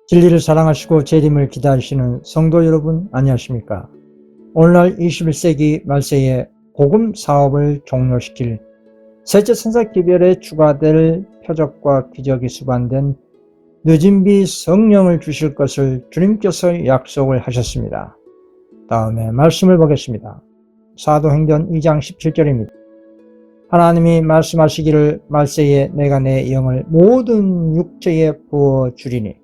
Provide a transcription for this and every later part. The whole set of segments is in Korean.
진리를 사랑하시고 재림을 기다리시는 성도 여러분 안녕하십니까? 오늘날 21세기 말세에 복음 사업을 종료시킬 셋째 천사기별에 추가될 표적과 기적이 수반된 늦은 비 성령을 주실 것을 주님께서 약속을 하셨습니다. 다음에 말씀을 보겠습니다. 사도행전 2장 17절입니다. 하나님이 말씀하시기를 말세에 내가 내 영을 모든 육체에 부어주리니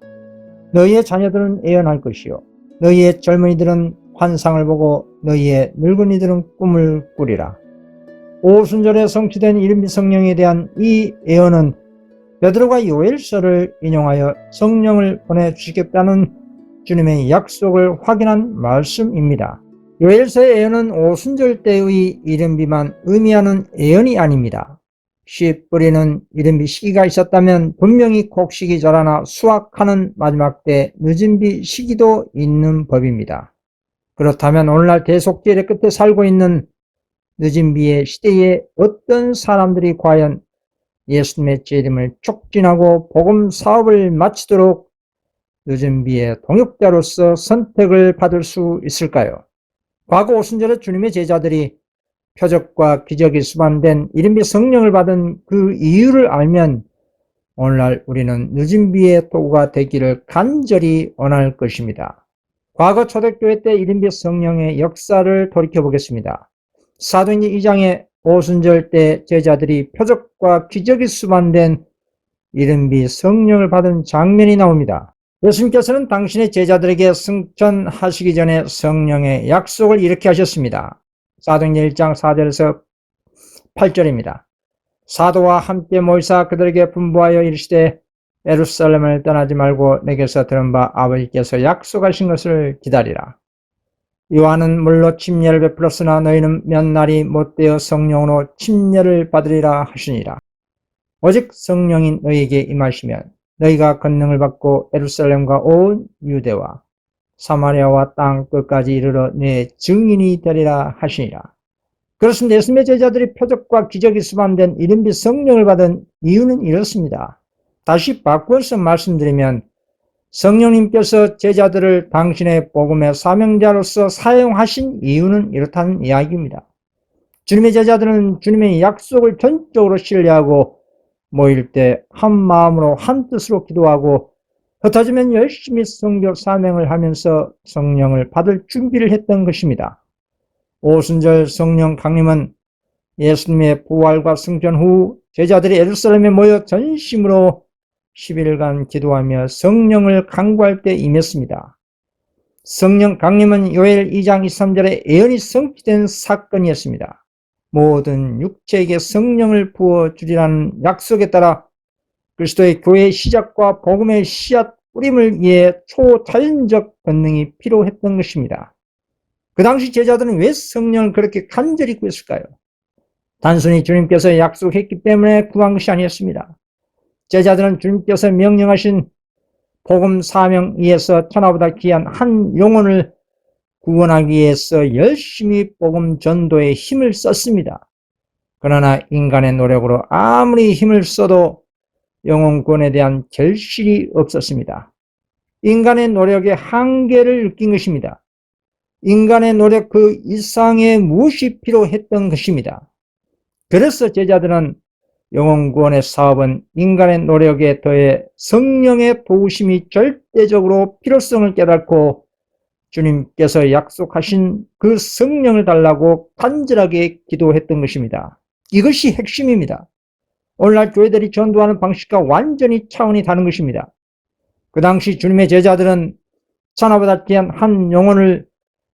너희의 자녀들은 예언할 것이요 너희의 젊은이들은 환상을 보고 너희의 늙은이들은 꿈을 꾸리라. 오순절에 성취된 이른비 성령에 대한 이 예언은 베드로가 요엘서를 인용하여 성령을 보내주시겠다는 주님의 약속을 확인한 말씀입니다. 요엘서의 예언은 오순절 때의 이른비만 의미하는 예언이 아닙니다. 씨 뿌리는 이른비 시기가 있었다면 분명히 곡식이 자라나 수확하는 마지막 때 늦은 비 시기도 있는 법입니다. 그렇다면 오늘날 대속죄의 끝에 살고 있는 늦은 비의 시대에 어떤 사람들이 과연 예수님의 재림을 촉진하고 복음 사업을 마치도록 늦은 비의 동역자로서 선택을 받을 수 있을까요? 과거 오순절에 주님의 제자들이 표적과 기적이 수반된 이른비 성령을 받은 그 이유를 알면 오늘날 우리는 늦은 비의 도구가 되기를 간절히 원할 것입니다. 과거 초대교회 때 이른비 성령의 역사를 돌이켜보겠습니다. 사도행전 2장에 오순절 때 제자들이 표적과 기적이 수반된 이른비 성령을 받은 장면이 나옵니다. 예수님께서는 당신의 제자들에게 승천하시기 전에 성령의 약속을 이렇게 하셨습니다. 사도행전 1장 4절에서 8절입니다. 사도와 함께 모이사 그들에게 분부하여 이르시되 예루살렘을 떠나지 말고 내게서 들은 바 아버지께서 약속하신 것을 기다리라. 요한은 물로 침례를 베풀었으나 너희는 몇 날이 못되어 성령으로 침례를 받으리라 하시니라. 오직 성령이 너희에게 임하시면 너희가 권능을 받고 예루살렘과 온 유대와 사마리아와 땅 끝까지 이르러 내 증인이 되리라 하시니라. 그렇습니다. 예수님의 제자들이 표적과 기적이 수반된 이른비 성령을 받은 이유는 이렇습니다. 다시 바꾸어서 말씀드리면 성령님께서 제자들을 당신의 복음의 사명자로서 사용하신 이유는 이렇다는 이야기입니다. 주님의 제자들은 주님의 약속을 전적으로 신뢰하고 모일 때 한 마음으로 한 뜻으로 기도하고 흩어지면 열심히 선교 사명을 하면서 성령을 받을 준비를 했던 것입니다. 오순절 성령 강림은 예수님의 부활과 승천 후 제자들이 예루살렘에 모여 전심으로 10일간 기도하며 성령을 간구할 때 임했습니다. 성령 강림은 요엘 2장 23절에 예언이 성취된 사건이었습니다. 모든 육체에게 성령을 부어주리라는 약속에 따라 그리스도의 교회의 시작과 복음의 씨앗 뿌림을 위해 초자연적 권능이 필요했던 것입니다. 그 당시 제자들은 왜 성령을 그렇게 간절히 구했을까요? 단순히 주님께서 약속했기 때문에 구한 것이 아니었습니다. 제자들은 주님께서 명령하신 복음 사명 위에서 천하보다 귀한 한 영혼을 구원하기 위해서 열심히 복음 전도에 힘을 썼습니다. 그러나 인간의 노력으로 아무리 힘을 써도 영혼 구원에 대한 결실이 없었습니다. 인간의 노력의 한계를 느낀 것입니다. 인간의 노력 그 이상의 무엇이 필요했던 것입니다. 그래서 제자들은 영혼 구원의 사업은 인간의 노력에 더해 성령의 도우심이 절대적으로 필요성을 깨닫고 주님께서 약속하신 그 성령을 달라고 간절하게 기도했던 것입니다. 이것이 핵심입니다. 오늘날 교회들이 전도하는 방식과 완전히 차원이 다른 것입니다. 그 당시 주님의 제자들은 천하보다 귀한 한 영혼을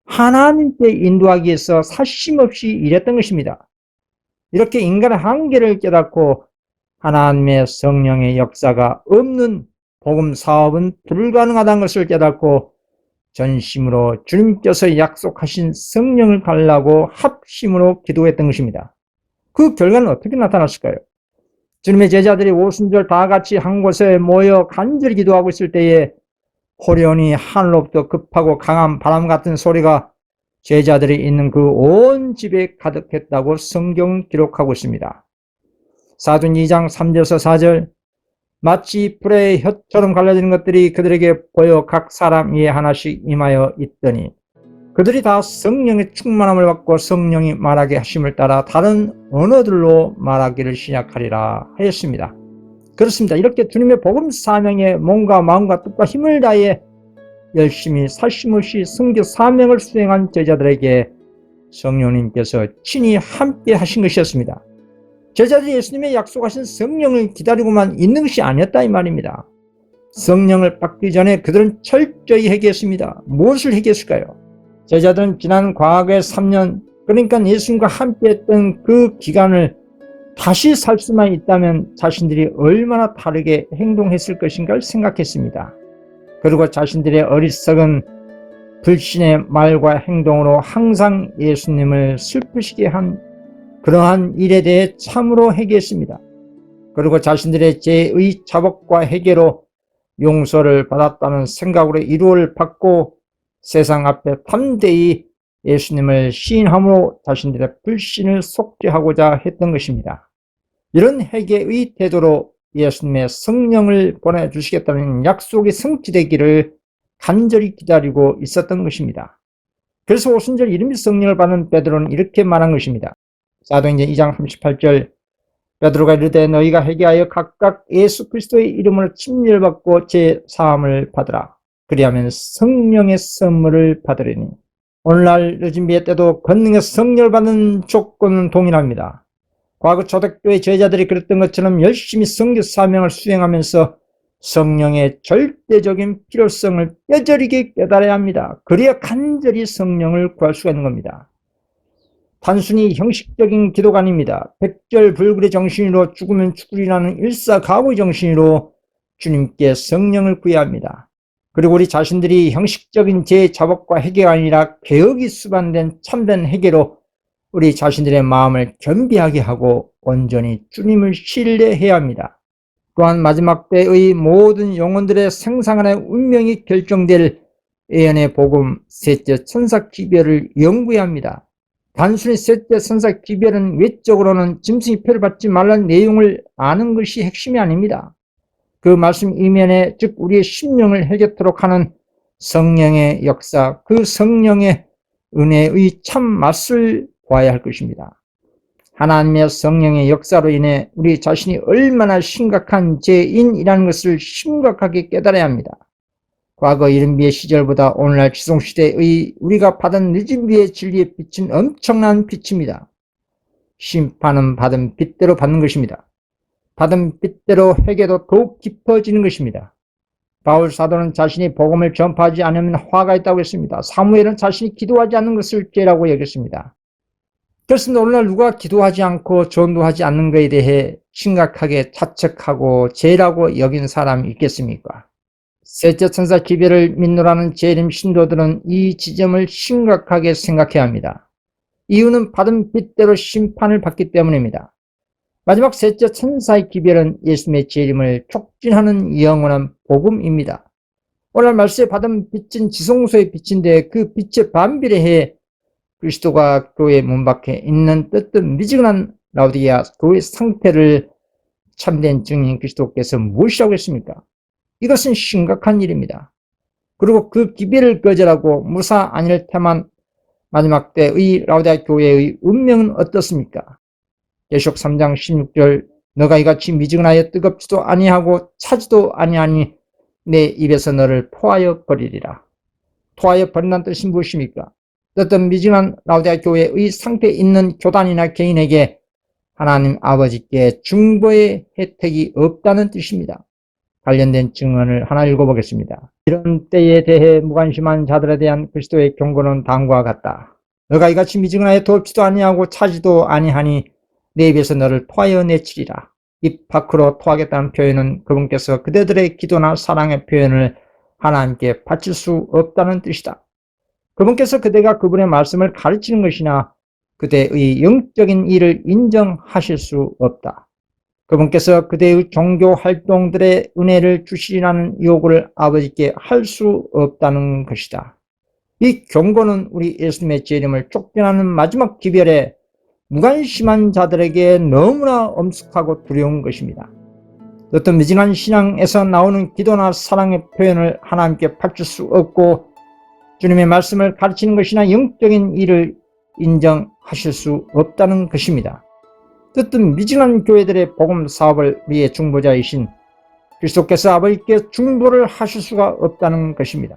하나님께 인도하기 위해서 사심없이 일했던 것입니다. 이렇게 인간의 한계를 깨닫고 하나님의 성령의 역사가 없는 복음 사업은 불가능하다는 것을 깨닫고 전심으로 주님께서 약속하신 성령을 달라고 합심으로 기도했던 것입니다. 그 결과는 어떻게 나타났을까요? 주님의 제자들이 오순절 다 같이 한 곳에 모여 간절히 기도하고 있을 때에 호련히 하늘로부터 급하고 강한 바람 같은 소리가 제자들이 있는 그 온 집에 가득했다고 성경은 기록하고 있습니다. 사도행전 2장 3절에서 4절 마치 불의 혀처럼 갈라지는 것들이 그들에게 보여 각 사람 위에 하나씩 임하여 있더니 그들이 다 성령의 충만함을 받고 성령이 말하게 하심을 따라 다른 언어들로 말하기를 시작하리라 하였습니다. 그렇습니다. 이렇게 주님의 복음 사명에 몸과 마음과 뜻과 힘을 다해 열심히 살심없이 선교 사명을 수행한 제자들에게 성령님께서 친히 함께 하신 것이었습니다. 제자들이 예수님의 약속하신 성령을 기다리고만 있는 것이 아니었다 이 말입니다. 성령을 받기 전에 그들은 철저히 회개했습니다. 무엇을 회개했을까요? 제자들은 지난 과거의 3년, 그러니까 예수님과 함께 했던 그 기간을 다시 살 수만 있다면 자신들이 얼마나 다르게 행동했을 것인가를 생각했습니다. 그리고 자신들의 어리석은 불신의 말과 행동으로 항상 예수님을 슬프시게 한 그러한 일에 대해 참으로 회개했습니다. 그리고 자신들의 죄의 자복과 회개로 용서를 받았다는 생각으로 위로를 받고 세상 앞에 담대히 예수님을 시인함으로 자신들의 불신을 속죄하고자 했던 것입니다. 이런 회개의 태도로 예수님의 성령을 보내주시겠다는 약속이 성취되기를 간절히 기다리고 있었던 것입니다. 그래서 오순절 이름이 성령을 받는 베드로는 이렇게 말한 것입니다. 사도행전 2장 38절 베드로가 이르되 너희가 회개하여 각각 예수 그리스도의 이름으로 침례를 받고 제 사함을 받으라. 그리하면 성령의 선물을 받으리니. 오늘날 늦은 비에 때도 권능의 성령을 받는 조건은 동일합니다. 과거 초대교회 제자들이 그랬던 것처럼 열심히 선교 사명을 수행하면서 성령의 절대적인 필요성을 뼈저리게 깨달아야 합니다. 그래야 간절히 성령을 구할 수가 있는 겁니다. 단순히 형식적인 기도가 아닙니다. 백절불굴의 정신으로 죽으면 죽으리라는 일사가구의 정신으로 주님께 성령을 구해야 합니다. 그리고 우리 자신들이 형식적인 제 자복과 회개가 아니라 개혁이 수반된 참된 회개로 우리 자신들의 마음을 겸비하게 하고 온전히 주님을 신뢰해야 합니다. 또한 마지막 때의 모든 영혼들의 생사간의 운명이 결정될 예언의 복음 셋째 천사 기별을 연구해야 합니다. 단순히 셋째 천사 기별은 외적으로는 짐승이 표를 받지 말라는 내용을 아는 것이 핵심이 아닙니다. 그 말씀 이면에 즉 우리의 심령을 해결토록 하는 성령의 역사, 그 성령의 은혜의 참 맛을 보아야 할 것입니다. 하나님의 성령의 역사로 인해 우리 자신이 얼마나 심각한 죄인이라는 것을 심각하게 깨달아야 합니다. 과거 이른비의 시절보다 오늘날 지성시대의 우리가 받은 늦은비의 진리의 빛은 엄청난 빛입니다. 심판은 받은 빛대로 받는 것입니다. 받은 빛대로 회개도 더욱 깊어지는 것입니다. 바울 사도는 자신이 복음을 전파하지 않으면 화가 있다고 했습니다. 사무엘은 자신이 기도하지 않는 것을 죄라고 여겼습니다. 그렇습니다. 오늘날 누가 기도하지 않고 전도하지 않는 것에 대해 심각하게 자책하고 죄라고 여긴 사람이 있겠습니까? 셋째 천사 기별을 믿노라는 재림 신도들은 이 지점을 심각하게 생각해야 합니다. 이유는 받은 빛대로 심판을 받기 때문입니다. 마지막 셋째 천사의 기별은 예수님의 재림을 촉진하는 영원한 복음입니다. 오늘 말씀에 받은 빛은 지성소의 빛인데 그 빛에 반비례해 그리스도가 교회 문 밖에 있는 뜨뜻미지근한 라오디게아 교회 상태를 참된 증인 그리스도께서 무엇이라고 했습니까? 이것은 심각한 일입니다. 그리고 그 기별을 거절하고 무사 아닐 테만 마지막 때의 라오디게아 교회의 운명은 어떻습니까? 계시록 3장 16절 너가 이같이 미지근하여 뜨겁지도 아니하고 차지도 아니하니 내 입에서 너를 토하여 버리리라. 토하여 버린다는 뜻이 무엇입니까? 어떤 미지근한 라오디게아 교회의 상태에 있는 교단이나 개인에게 하나님 아버지께 중보의 혜택이 없다는 뜻입니다. 관련된 증언을 하나 읽어보겠습니다. 이런 때에 대해 무관심한 자들에 대한 그리스도의 경고는 다음과 같다. 너가 이같이 미지근하여 더럽지도 아니하고 차지도 아니하니 내 입에서 너를 토하여 내치리라. 입 밖으로 토하겠다는 표현은 그분께서 그대들의 기도나 사랑의 표현을 하나님께 바칠 수 없다는 뜻이다. 그분께서 그대가 그분의 말씀을 가르치는 것이나 그대의 영적인 일을 인정하실 수 없다. 그분께서 그대의 종교 활동들의 은혜를 주시라는 요구를 아버지께 할 수 없다는 것이다. 이 경고는 우리 예수님의 재림을 쫓겨나는 마지막 기별에 무관심한 자들에게 너무나 엄숙하고 두려운 것입니다. 어떤 미진한 신앙에서 나오는 기도나 사랑의 표현을 하나님께 바칠 수 없고 주님의 말씀을 가르치는 것이나 영적인 일을 인정하실 수 없다는 것입니다. 뜻은 미진한 교회들의 복음 사업을 위해 중보자이신 그리스도께서 아버지께 중보를 하실 수가 없다는 것입니다.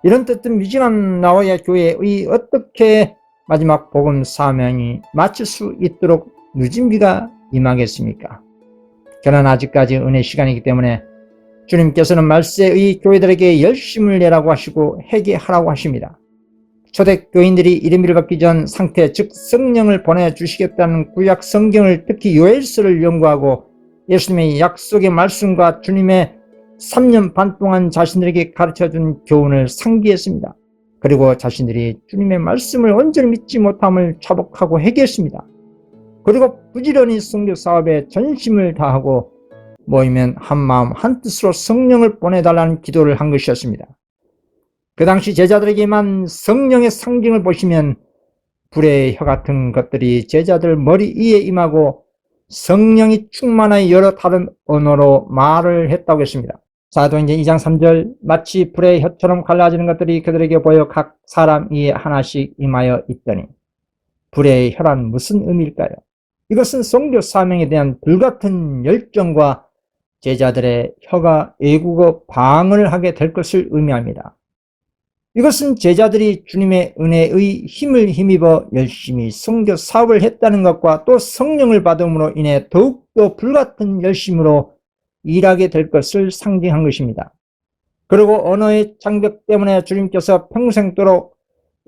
이런 뜻은 미진한 나와야 교회의 어떻게 마지막 복음 사명이 마칠 수 있도록 누진비가 임하겠습니까? 그러나 아직까지 은혜 시간이기 때문에 주님께서는 말세의 교회들에게 열심을 내라고 하시고 회개하라고 하십니다. 초대교인들이 이름을 받기 전 상태, 즉 성령을 보내주시겠다는 구약 성경을, 특히 요엘서를 연구하고 예수님의 약속의 말씀과 주님의 3년 반 동안 자신들에게 가르쳐준 교훈을 상기했습니다. 그리고 자신들이 주님의 말씀을 온전히 믿지 못함을 자복하고 회개했습니다. 그리고 부지런히 선교 사업에 전심을 다하고 모이면 한마음 한뜻으로 성령을 보내달라는 기도를 한 것이었습니다. 그 당시 제자들에게만 성령의 상징을 보시면 불의 혀 같은 것들이 제자들 머리 위에 임하고 성령이 충만하여 여러 다른 언어로 말을 했다고 했습니다. 사도행전 2장 3절, 마치 불의 혀처럼 갈라지는 것들이 그들에게 보여 각 사람 위에 하나씩 임하여 있더니, 불의 혀란 무슨 의미일까요? 이것은 선교 사명에 대한 불같은 열정과 제자들의 혀가 외국어 방언을 하게 될 것을 의미합니다. 이것은 제자들이 주님의 은혜의 힘을 힘입어 열심히 선교 사업을 했다는 것과 또 성령을 받음으로 인해 더욱더 불같은 열심으로 일하게 될 것을 상징한 것입니다. 그리고 언어의 장벽 때문에 주님께서 평생도록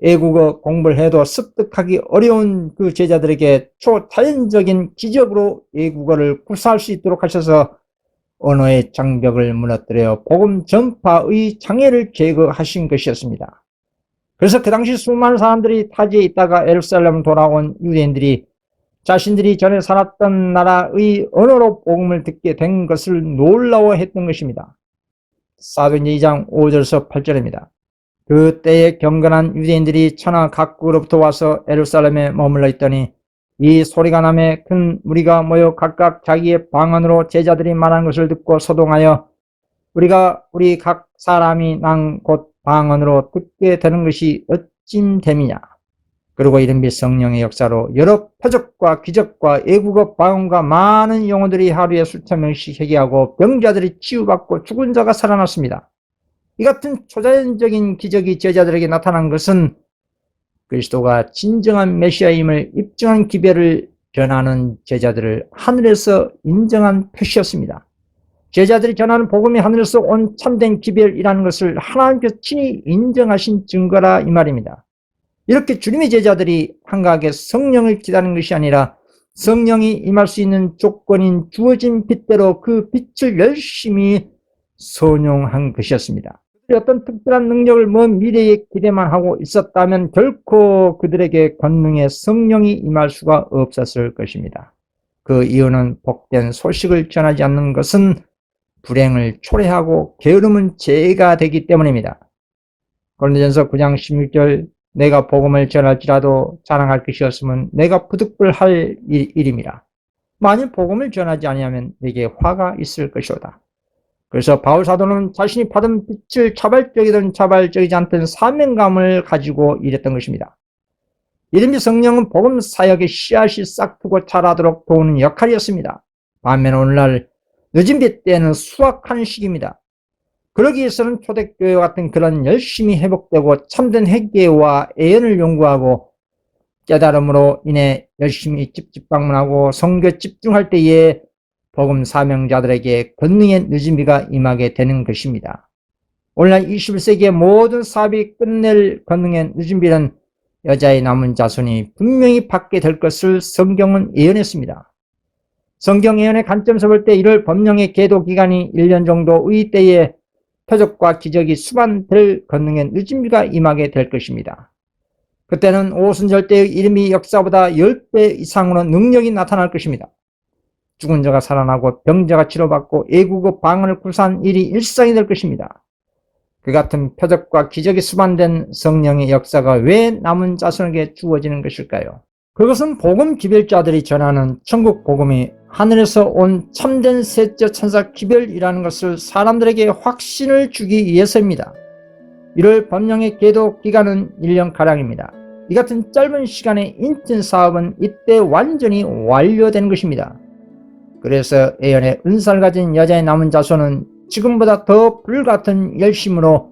외국어 공부를 해도 습득하기 어려운 그 제자들에게 초자연적인 기적으로 외국어를 구사할 수 있도록 하셔서 언어의 장벽을 무너뜨려 복음 전파의 장애를 제거하신 것이었습니다. 그래서 그 당시 수많은 사람들이 타지에 있다가 예루살렘 돌아온 유대인들이 자신들이 전에 살았던 나라의 언어로 복음을 듣게 된 것을 놀라워했던 것입니다. 사도행전 2장 5절에서 8절입니다. 그때에 경건한 유대인들이 천하 각국으로부터 와서 예루살렘에 머물러 있더니 이 소리가 나매 큰 무리가 모여 각각 자기의 방언으로 제자들이 말한 것을 듣고 소동하여 우리 각 사람이 난 곧 방언으로 듣게 되는 것이 어찜 됨이냐. 그리고 이른비 성령의 역사로 여러 표적과 기적과 외국어 방언과 많은 영혼들이 하루에 수천 명씩 회개하고 병자들이 치유받고 죽은 자가 살아났습니다. 이 같은 초자연적인 기적이 제자들에게 나타난 것은 그리스도가 진정한 메시아임을 입증한 기별을 전하는 제자들을 하늘에서 인정한 표시였습니다. 제자들이 전하는 복음이 하늘에서 온 참된 기별이라는 것을 하나님께서 친히 인정하신 증거라 이 말입니다. 이렇게 주님의 제자들이 한가하게 성령을 기다리는 것이 아니라 성령이 임할 수 있는 조건인 주어진 빛대로 그 빛을 열심히 선용한 것이었습니다. 어떤 특별한 능력을 먼 미래에 기대만 하고 있었다면 결코 그들에게 권능의 성령이 임할 수가 없었을 것입니다. 그 이유는 복된 소식을 전하지 않는 것은 불행을 초래하고 게으름은 죄가 되기 때문입니다. 고린도전서 9장 16절, 내가 복음을 전할지라도 자랑할 것이 없으면 내가 부득불할 일임이라. 만일 복음을 전하지 아니하면 내게 화가 있을 것이오다. 그래서 바울 사도는 자신이 받은 빛을 자발적이든 자발적이지 않든 사명감을 가지고 일했던 것입니다. 이른비 성령은 복음 사역의 씨앗이 싹트고 자라도록 도우는 역할이었습니다. 반면 오늘날 늦은 빛 때에는 수확하는 시기입니다. 그러기 위해서는 초대교회와 같은 그런 열심히 회복되고 참된 회개와 애연을 연구하고 깨달음으로 인해 열심히 집집 방문하고 선교 집중할 때에 복음 사명자들에게 권능의 늦은비가 임하게 되는 것입니다. 오늘날 21세기의 모든 사업이 끝낼 권능의 늦은비는 여자의 남은 자손이 분명히 받게 될 것을 성경은 예언했습니다. 성경 예언의 관점에서 볼 때 이를 법령의 계도 기간이 1년 정도의 때에 표적과 기적이 수반될 권능의 늦은비가 임하게 될 것입니다. 그때는 오순절 때의 이름이 역사보다 10배 이상으로 능력이 나타날 것입니다. 죽은 자가 살아나고 병자가 치료받고 외국어 방언을 구사한 일이 일상이 될 것입니다. 그 같은 표적과 기적이 수반된 성령의 역사가 왜 남은 자손에게 주어지는 것일까요? 그것은 복음 기별자들이 전하는 천국 복음이 하늘에서 온 참된 셋째 천사 기별이라는 것을 사람들에게 확신을 주기 위해서입니다. 1월 법령의 계도 기간은 1년가량입니다. 이 같은 짧은 시간의 인턴 사업은 이때 완전히 완료된 것입니다. 그래서 예언의 은사를 가진 여자의 남은 자손은 지금보다 더 불같은 열심으로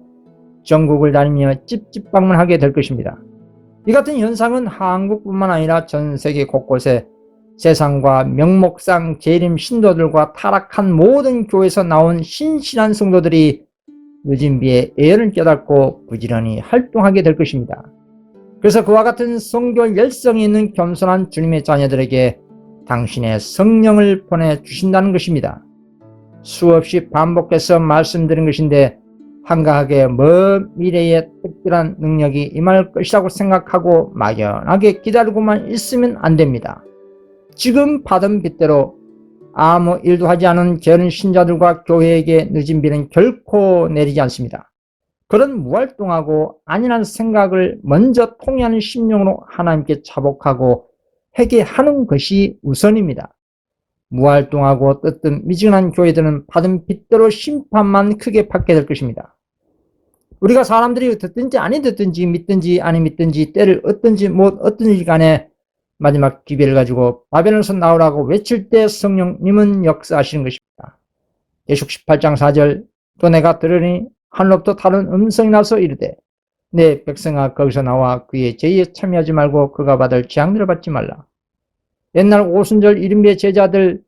전국을 다니며 집집 방문하게 될 것입니다. 이 같은 현상은 한국뿐만 아니라 전 세계 곳곳에 세상과 명목상 재림 신도들과 타락한 모든 교회에서 나온 신실한 성도들이 늦은 비에 예언을 깨닫고 부지런히 활동하게 될 것입니다. 그래서 그와 같은 성교 열성이 있는 겸손한 주님의 자녀들에게 당신의 성령을 보내주신다는 것입니다. 수없이 반복해서 말씀드린 것인데 한가하게 먼 미래에 특별한 능력이 임할 것이라고 생각하고 막연하게 기다리고만 있으면 안 됩니다. 지금 받은 빚대로 아무 일도 하지 않은 게으른 신자들과 교회에게 늦은 비는 결코 내리지 않습니다. 그런 무활동하고 안일한 생각을 먼저 통해하는 심령으로 하나님께 자복하고 회개하는 것이 우선입니다. 무활동하고 뜨뜻미지근한 교회들은 받은 빚대로 심판만 크게 받게 될 것입니다. 우리가 사람들이 듣든지 아니 듣든지 믿든지 아니 믿든지 때를 얻든지 못 얻든지 간에 마지막 기별을 가지고 바벨론에서 나오라고 외칠 때 성령님은 역사하시는 것입니다. 계시록 18장 4절 또 내가 들으니 하늘로부터 다른 음성이 나서 이르되 내 백성아 거기서 나와 그의 죄에 참여하지 말고 그가 받을 재앙들을 받지 말라. 옛날 오순절 이른비의 제자들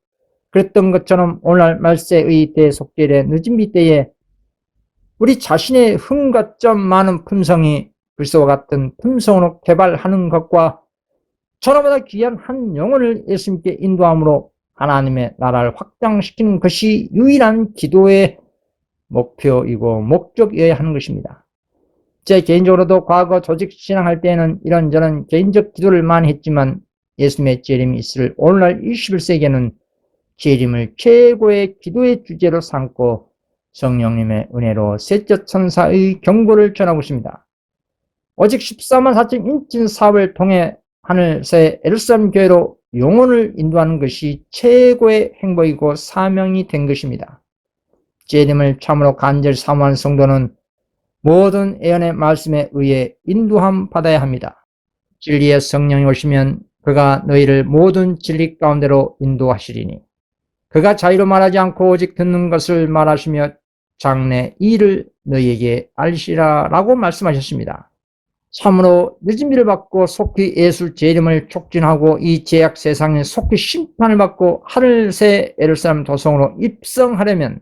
그랬던 것처럼 오늘날 말세의 대속절의 늦은비 때에 우리 자신의 흥과점 많은 품성이 그리스도와 같은 품성으로 개발하는 것과 전화보다 귀한 한 영혼을 예수님께 인도함으로 하나님의 나라를 확장시키는 것이 유일한 기도의 목표이고 목적이어야 하는 것입니다. 제 개인적으로도 과거 조직 신앙할 때는 이런저런 개인적 기도를 많이 했지만 예수님의 재림이 있을 오늘날 21세기에는 재림을 최고의 기도의 주제로 삼고 성령님의 은혜로 셋째 천사의 경고를 전하고 있습니다. 오직 14만 4천 인친 사업을 통해 하늘새 예루살렘 교회로 영혼을 인도하는 것이 최고의 행복이고 사명이 된 것입니다. 재림을 참으로 간절히 사모하는 성도는 모든 예언의 말씀에 의해 인도함 받아야 합니다. 진리의 성령이 오시면 그가 너희를 모든 진리 가운데로 인도하시리니 그가 자유로 말하지 않고 오직 듣는 것을 말하시며 장래 일을 너희에게 알리시라 라고 말씀하셨습니다. 참으로 늦은 비를 받고 속히 예수 재림을 촉진하고 이 죄악 세상에 속히 심판을 받고 하늘새 예루살렘 도성으로 입성하려면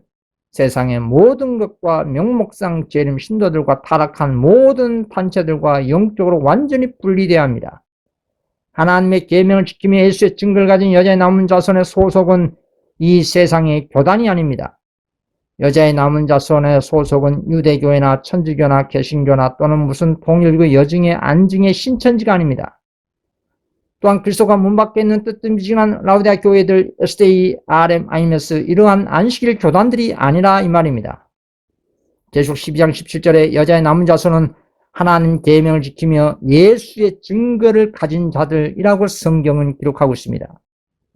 세상의 모든 것과 명목상 재림 신도들과 타락한 모든 단체들과 영적으로 완전히 분리되어야 합니다. 하나님의 계명을 지키며 예수의 증거를 가진 여자의 남은 자손의 소속은 이 세상의 교단이 아닙니다. 여자의 남은 자손의 소속은 유대교회나 천주교나 개신교나 또는 무슨 통일교 여증의 안증의 신천지가 아닙니다. 또한 그리스도가 문 밖에 있는 뜨뜻미지근한 라우디아 교회들 SDA, RM, IMS 이러한 안식일 교단들이 아니라 이 말입니다. 계시록 12장 17절에 여자의 남은 자손은 하나님 계명을 지키며 예수의 증거를 가진 자들이라고 성경은 기록하고 있습니다.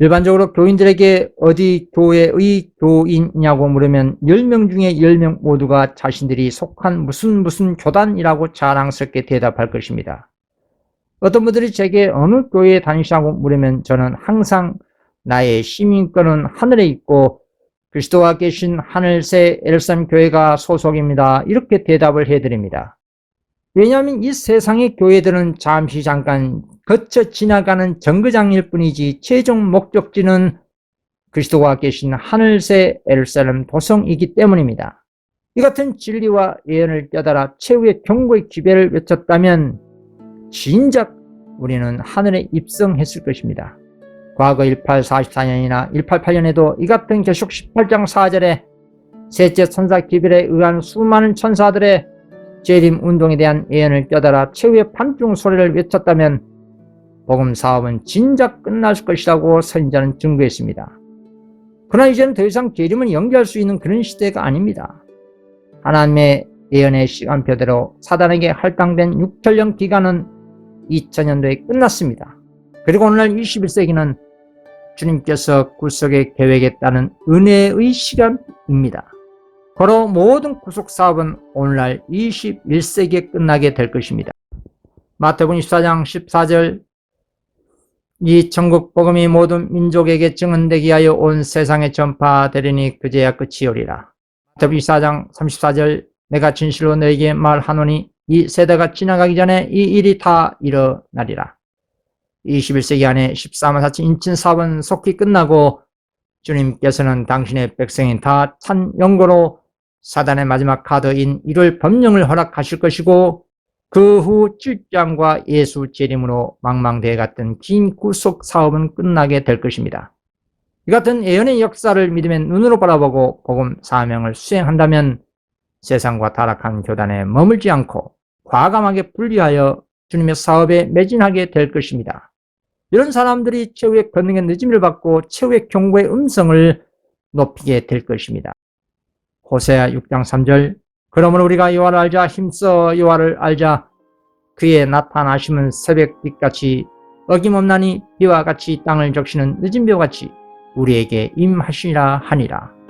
일반적으로 교인들에게 어디 교회의 교인이냐고 물으면 10명 중에 10명 모두가 자신들이 속한 무슨 교단이라고 자랑스럽게 대답할 것입니다. 어떤 분들이 제게 어느 교회에 다니시냐고 물으면 저는 항상 나의 시민권은 하늘에 있고 그리스도와 계신 하늘새 예루살렘 교회가 소속입니다. 이렇게 대답을 해드립니다. 왜냐하면 이 세상의 교회들은 잠깐 거쳐 지나가는 정거장일 뿐이지 최종 목적지는 그리스도와 계신 하늘새 예루살렘 도성이기 때문입니다. 이 같은 진리와 예언을 깨달아 최후의 경고의 기별을 외쳤다면 진작 우리는 하늘에 입성했을 것입니다. 과거 1844년이나 1888년에도 이 같은 계시록 18장 4절에 셋째 천사 기별에 의한 수많은 천사들의 재림 운동에 대한 예언을 깨달아 최후의 판중 소리를 외쳤다면 복음 사업은 진작 끝날 것이라고 선지자는 증거했습니다. 그러나 이제는 더 이상 재림을 연기할 수 있는 그런 시대가 아닙니다. 하나님의 예언의 시간표대로 사단에게 할당된 6천년 기간은 2000년도에 끝났습니다. 그리고 오늘날 21세기는 주님께서 구속의 계획에 따른 은혜의 시간입니다. 바로 모든 구속 사업은 오늘날 21세기에 끝나게 될 것입니다. 마태복음 24장 14절 이 천국 복음이 모든 민족에게 증언되게 하여 온 세상에 전파되리니 그제야 끝이 오리라. 마태복음 24장 34절 내가 진실로 너에게 말하노니 이 세대가 지나가기 전에 이 일이 다 일어나리라. 21세기 안에 14만 4천 인친 사업은 속히 끝나고 주님께서는 당신의 백성이 다 찬 영고로 사단의 마지막 카드인 1월 법령을 허락하실 것이고 그 후 7장과 예수 재림으로 망망대해 갔던 긴 구속 사업은 끝나게 될 것입니다. 이 같은 예언의 역사를 믿음의 눈으로 바라보고 복음 사명을 수행한다면 세상과 타락한 교단에 머물지 않고 과감하게 분리하여 주님의 사업에 매진하게 될 것입니다. 이런 사람들이 최후의 권능의 늦음을 받고 최후의 경고의 음성을 높이게 될 것입니다. 호세아 6장 3절 그러므로 우리가 여호와를 알자 힘써 여호와를 알자 그의 나타나심은 새벽빛같이 어김없나니 비와 같이 땅을 적시는 늦은 벼같이 우리에게 임하시리라 하니라.